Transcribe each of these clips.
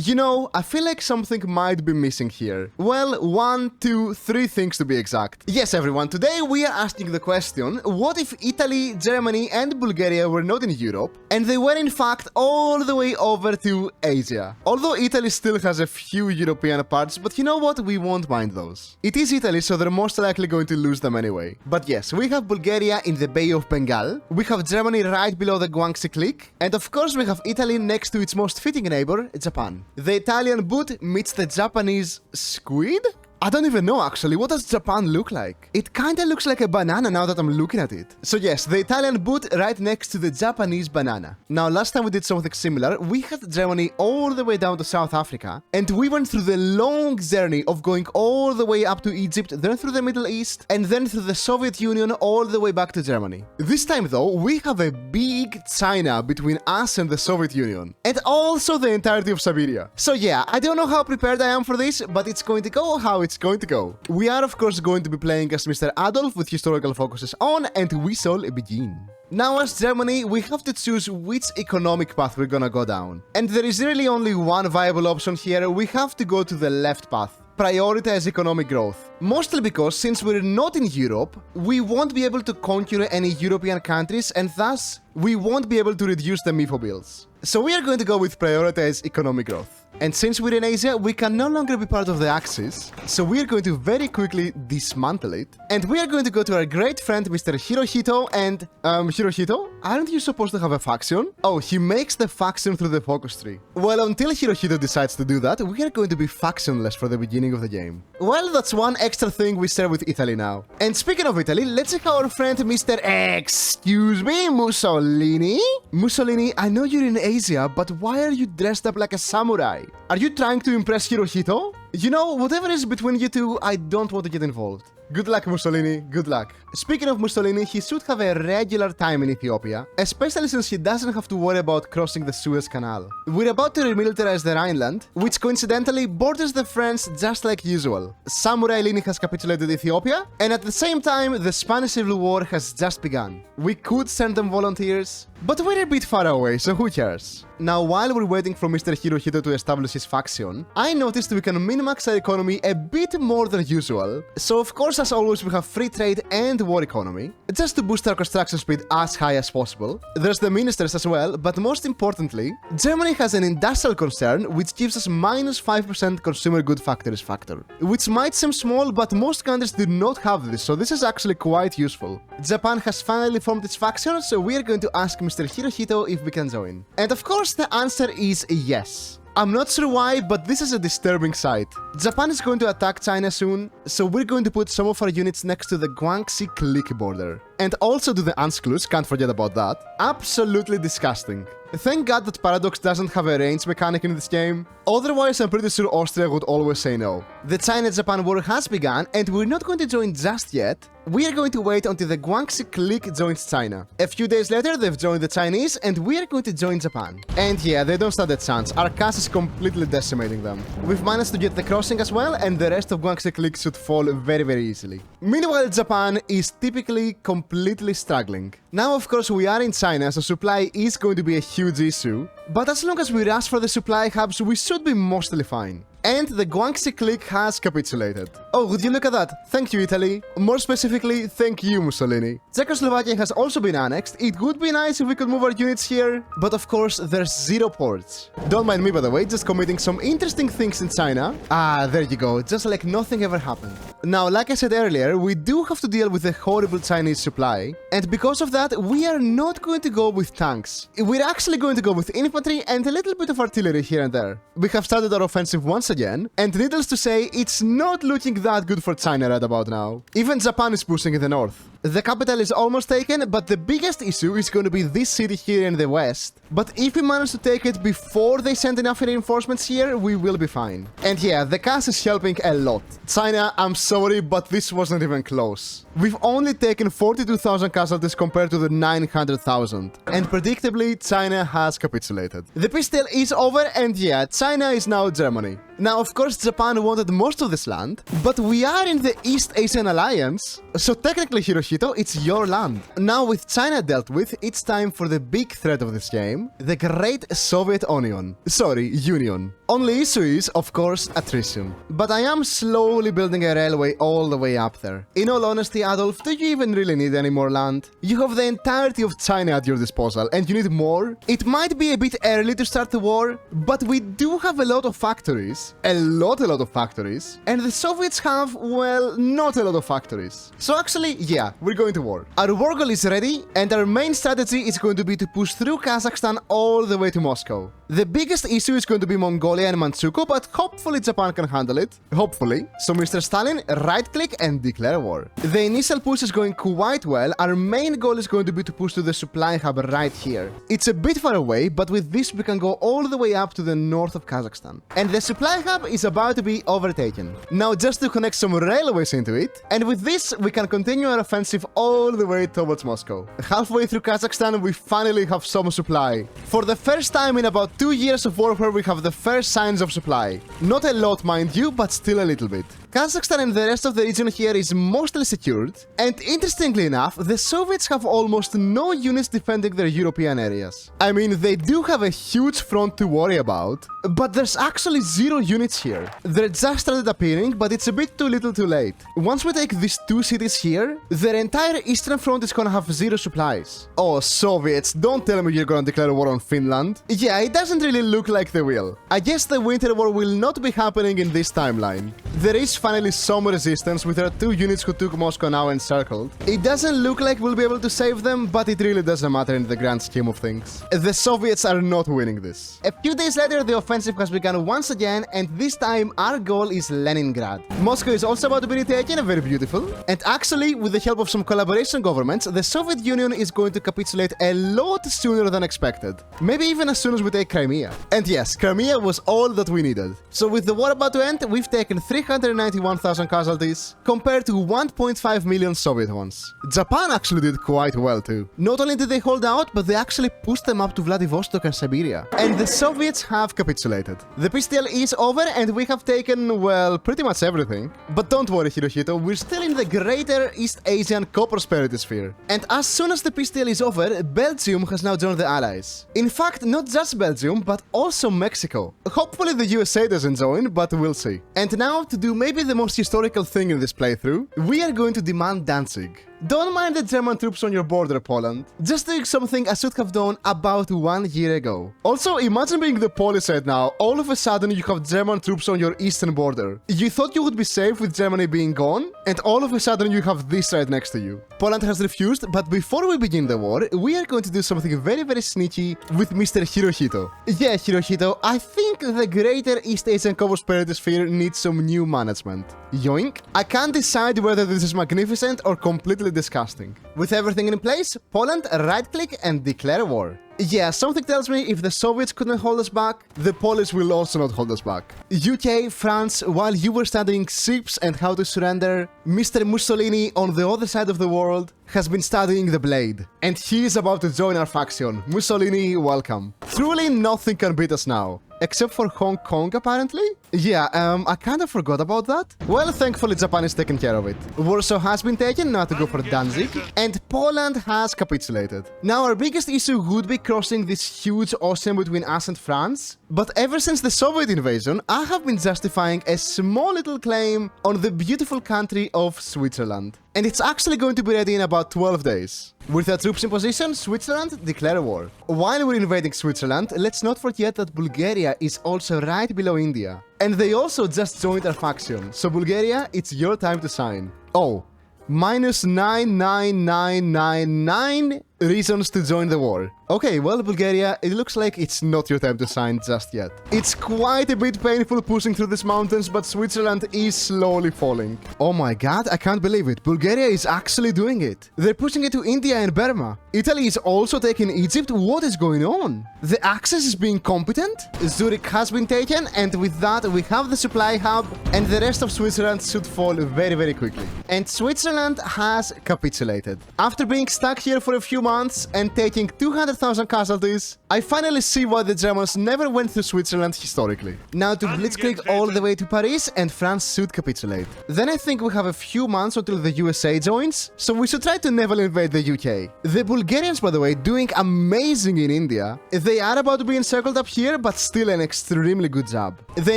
You know, I feel like something might be missing here. Well, 1, 2, 3 things to be exact. Yes, everyone, today we are asking the question, what if Italy, Germany and Bulgaria were not in Europe, and they were in fact all the way over to Asia? Although Italy still has a few European parts, but you know what, we won't mind those. It is Italy, so they're most likely going to lose them anyway. But yes, we have Bulgaria in the Bay of Bengal, we have Germany right below the Guangxi Click, and of course we have Italy next to its most fitting neighbor, Japan. The Italian boot meets the Japanese squid? I don't even know actually, what does Japan look like? It kinda looks like a banana now that I'm looking at it. So yes, the Italian boot right next to the Japanese banana. Now last time we did something similar, we had Germany all the way down to South Africa, and we went through the long journey of going all the way up to Egypt, then through the Middle East, and then through the Soviet Union all the way back to Germany. This time though, we have a big China between us and the Soviet Union, and also the entirety of Siberia. So yeah, I don't know how prepared I am for this, but it's going to go how it's going to go. We are of course going to be playing as Mr. Adolf with historical focuses on, and we shall begin. Now as Germany, we have to choose which economic path we're gonna go down. And there is really only one viable option here, we have to go to the left path. Prioritize economic growth. Mostly because since we're not in Europe, we won't be able to conquer any European countries, and thus we won't be able to reduce the MIFO bills. So we are going to go with prioritize economic growth. And since we're in Asia, we can no longer be part of the Axis, so we are going to very quickly dismantle it. And we are going to go to our great friend Mr. Hirohito and... Hirohito? Aren't you supposed to have a faction? Oh, he makes the faction through the focus tree. Well, until Hirohito decides to do that, we are going to be factionless for the beginning of the game. Well, that's one extra thing we share with Italy now. And speaking of Italy, let's check our friend Mr. Excuse me, Mussolini? Mussolini, I know you're in Asia, but why are you dressed up like a samurai? Are you trying to impress Hirohito? You know, whatever is between you two, I don't want to get involved. Good luck, Mussolini. Good luck. Speaking of Mussolini, he should have a regular time in Ethiopia, especially since he doesn't have to worry about crossing the Suez Canal. We're about to remilitarize the Rhineland, which coincidentally borders the French just like usual. Samurai Lini has capitulated Ethiopia, and at the same time, the Spanish Civil War has just begun. We could send them volunteers, but we're a bit far away, so who cares? Now, while we're waiting for Mr. Hirohito to establish his faction, I noticed we can min-max our economy a bit more than usual. So of course, as always, we have free trade and war economy, just to boost our construction speed as high as possible. There's the ministers as well, but most importantly, Germany has an industrial concern which gives us minus 5% consumer good factories factor. Which might seem small, but most countries do not have this, so this is actually quite useful. Japan has finally formed its faction, so we are going to ask Mr. Hirohito if we can join. And of course, the answer is yes. I'm not sure why, but this is a disturbing sight. Japan is going to attack China soon, so we're going to put some of our units next to the Guangxi Click border. And also to the Anschluss, can't forget about that. Absolutely disgusting. Thank God that Paradox doesn't have a range mechanic in this game, otherwise I'm pretty sure Austria would always say no. The China-Japan war has begun, and we're not going to join just yet. We are going to wait until the Guangxi Click joins China. A few days later, they've joined the Chinese, and we are going to join Japan. And yeah, they don't stand a chance. Our cast is completely decimating them. We've managed to get the crossing as well, and the rest of Guangxi Click should fall very, very easily. Meanwhile, Japan is typically completely struggling. Now, of course, we are in China, so supply is going to be a huge issue. But as long as we rush for the supply hubs, we should be mostly fine. And the Guangxi Click has capitulated. Oh, would you look at that? Thank you, Italy. More specifically, thank you, Mussolini. Czechoslovakia has also been annexed. It would be nice if we could move our units here, but of course, there's 0 ports. Don't mind me, by the way, just committing some interesting things in China. Ah, there you go, just like nothing ever happened. Now, like I said earlier, we do have to deal with a horrible Chinese supply, and because of that, we are not going to go with tanks. We're actually going to go with infantry and a little bit of artillery here and there. We have started our offensive once again, and needless to say, it's not looking that good for China right about now. Even Japan is pushing in the north. The capital is almost taken, but the biggest issue is going to be this city here in the west. But if we manage to take it before they send enough reinforcements here, we will be fine. And yeah, the CAS is helping a lot. China, I'm sorry, but this wasn't even close. We've only taken 42,000 casualties compared to the 900,000. And predictably, China has capitulated. The peace deal is over, and yeah, China is now Germany. Now, of course, Japan wanted most of this land, but we are in the East Asian Alliance, so technically, Hirohito, it's your land. Now, with China dealt with, it's time for the big threat of this game, the Great Soviet Union. Only issue is, of course, attrition. But I am slowly building a railway all the way up there. In all honesty, Adolf, do you even really need any more land? You have the entirety of China at your disposal, and you need more? It might be a bit early to start the war, but we do have a lot of factories. A lot of factories. And the Soviets have, well, not a lot of factories. So actually, yeah, we're going to war. Our war goal is ready, and our main strategy is going to be to push through Kazakhstan all the way to Moscow. The biggest issue is going to be Mongolia and Manchukuo, but hopefully Japan can handle it. Hopefully. So Mr. Stalin, right-click and declare war. The initial push is going quite well. Our main goal is going to be to push to the supply hub right here. It's a bit far away, but with this we can go all the way up to the north of Kazakhstan. And the supply hub is about to be overtaken. Now just to connect some railways into it, and with this we can continue our offensive all the way towards Moscow. Halfway through Kazakhstan we finally have some supply. For the first time in about 2 years of warfare we have the first signs of supply. Not a lot, mind you, but still a little bit. Kazakhstan and the rest of the region here is mostly secured, and interestingly enough, the Soviets have almost no units defending their European areas. I mean, they do have a huge front to worry about, but there's actually 0 units here. They're just started appearing, but it's a bit too little too late. Once we take these 2 cities here, their entire eastern front is gonna have 0 supplies. Oh, Soviets, don't tell me you're gonna declare war on Finland. Yeah, it doesn't really look like they will. I guess the Winter War will not be happening in this timeline. There is finally some resistance with our 2 units who took Moscow now encircled. It doesn't look like we'll be able to save them, but it really doesn't matter in the grand scheme of things. The Soviets are not winning this. A few days later, the offensive has begun once again, and this time our goal is Leningrad. Moscow is also about to be retaken, very beautiful. And actually, with the help of some collaboration governments, the Soviet Union is going to capitulate a lot sooner than expected. Maybe even as soon as we take Crimea. And yes, Crimea was all that we needed. So with the war about to end, we've taken 391,000 casualties, compared to 1.5 million Soviet ones. Japan actually did quite well too. Not only did they hold out, but they actually pushed them up to Vladivostok and Siberia. And the Soviets have capitulated. The peace deal is over and we have taken, well, pretty much everything. But don't worry, Hirohito, we're still in the greater East Asian co-prosperity sphere. And as soon as the peace deal is over, Belgium has now joined the Allies. In fact, not just Belgium, but also Mexico. Hopefully the USA doesn't join, but we'll see. And now, to do maybe the most historical thing in this playthrough, we are going to demand Danzig. Don't mind the German troops on your border, Poland. Just doing something I should have done about 1 year ago. Also, imagine being the Polish side now. All of a sudden, you have German troops on your eastern border. You thought you would be safe with Germany being gone, and all of a sudden you have this right next to you. Poland has refused, but before we begin the war, we are going to do something very sneaky with Mr. Hirohito. Yeah, Hirohito, I think the greater East Asian co-prosperity sphere needs some new management. Yoink. I can't decide whether this is magnificent or completely disgusting. With everything in place, Poland, right-click and declare war. Yeah, something tells me if the Soviets couldn't hold us back, the Polish will also not hold us back. UK, France, while you were studying ships and how to surrender, Mr. Mussolini on the other side of the world has been studying the blade. And he is about to join our faction. Mussolini, welcome. Truly nothing can beat us now. Except for Hong Kong, apparently? Yeah, I kind of forgot about that. Well, thankfully Japan is taking care of it. Warsaw has been taken, now to go for Danzig, and Poland has capitulated. Now our biggest issue would be crossing this huge ocean between us and France, but ever since the Soviet invasion, I have been justifying a small little claim on the beautiful country of Switzerland. And it's actually going to be ready in about 12 days. With our troops in position, Switzerland declare war. While we're invading Switzerland, let's not forget that Bulgaria is also right below India. And they also just joined our faction, so Bulgaria, it's your time to sign. Oh, minus 99999 reasons to join the war. Okay, well, Bulgaria, it looks like it's not your time to sign just yet. It's quite a bit painful pushing through these mountains, but Switzerland is slowly falling. Oh my god, I can't believe it. Bulgaria is actually doing it. They're pushing it to India and Burma. Italy is also taking Egypt. What is going on? The Axis is being competent. Zurich has been taken, and with that, we have the supply hub, and the rest of Switzerland should fall very quickly. And Switzerland has capitulated. After being stuck here for a few months and taking 200,000 casualties, I finally see why the Germans never went to Switzerland historically. Now to blitzkrieg all the way to Paris and France should capitulate. Then I think we have a few months until the USA joins, so we should try to naval invade the UK. The Bulgarians, by the way, doing amazing in India. They are about to be encircled up here, but still an extremely good job. The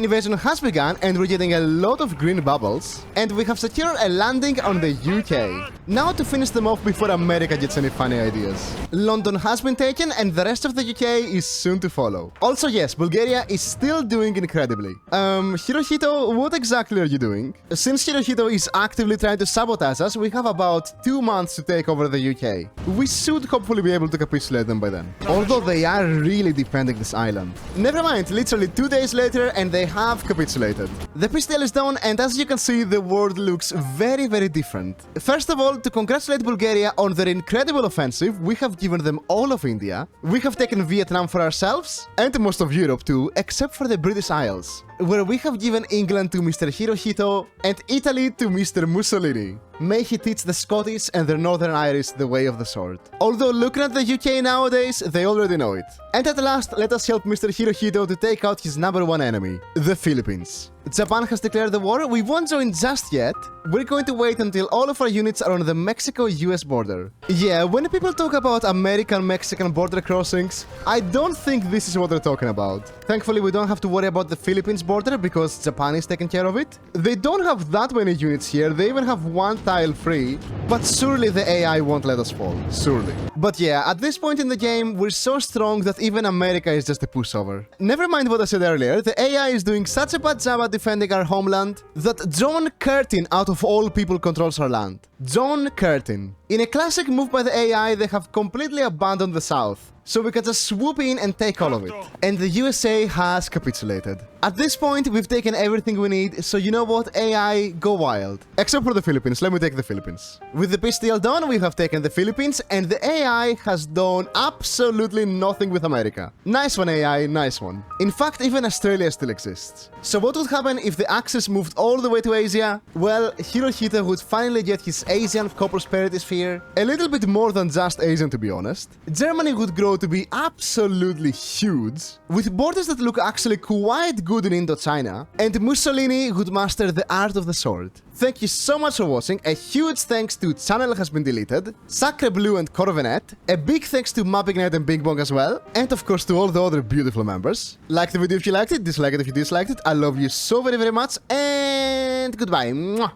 invasion has begun and we're getting a lot of green bubbles, and we have secured a landing on the UK. Now to finish them off before America gets any funny ideas. London has been taken and the rest of the UK is soon to follow. Also yes, Bulgaria is still doing incredibly. Hirohito, what exactly are you doing? Since Hirohito is actively trying to sabotage us, we have about 2 months to take over the UK. We should hopefully be able to capitulate them by then. Although they are really defending this island. Never mind, literally 2 days later and they have capitulated. The peace deal is done and as you can see the world looks very different. First of all, to congratulate Bulgaria on their incredible offensive, we have given them all of India, we have taken Vietnam for ourselves, and most of Europe too, except for the British Isles, where we have given England to Mr. Hirohito and Italy to Mr. Mussolini. May he teach the Scottish and the Northern Irish the way of the sword. Although looking at the UK nowadays, they already know it. And at last, let us help Mr. Hirohito to take out his #1 enemy, the Philippines. Japan has declared the war, we won't join just yet. We're going to wait until all of our units are on the Mexico-US border. Yeah, when people talk about American-Mexican border crossings, I don't think this is what they're talking about. Thankfully, we don't have to worry about the Philippines border because Japan is taking care of it. They don't have that many units here, they even have 1 tile free, but surely the AI won't let us fall, surely. But yeah, at this point in the game, we're so strong that even America is just a pushover. Never mind what I said earlier, the AI is doing such a bad job at defending our homeland that John Curtin out of all people controls our land. John Curtin. In a classic move by the AI, they have completely abandoned the south, so we can just swoop in and take all of it. And the USA has capitulated. At this point, we've taken everything we need, so you know what, AI, go wild. Except for the Philippines, let me take the Philippines. With the peace deal done, we have taken the Philippines, and the AI has done absolutely nothing with America. Nice one, AI, nice one. In fact, even Australia still exists. So what would happen if the axis moved all the way to Asia? Well, Hirohito would finally get his Asian co-prosperity sphere. A little bit more than just Asian, to be honest. Germany would grow to be absolutely huge, with borders that look actually quite good in Indochina, and Mussolini would master the art of the sword. Thank you so much for watching, a huge thanks to Channel Has Been Deleted, Sacre Blue and Corvenet, a big thanks to Mappingnet and Bing Bong as well, and of course to all the other beautiful members. Like the video if you liked it, dislike it if you disliked it, I love you so very much, and goodbye. Mwah.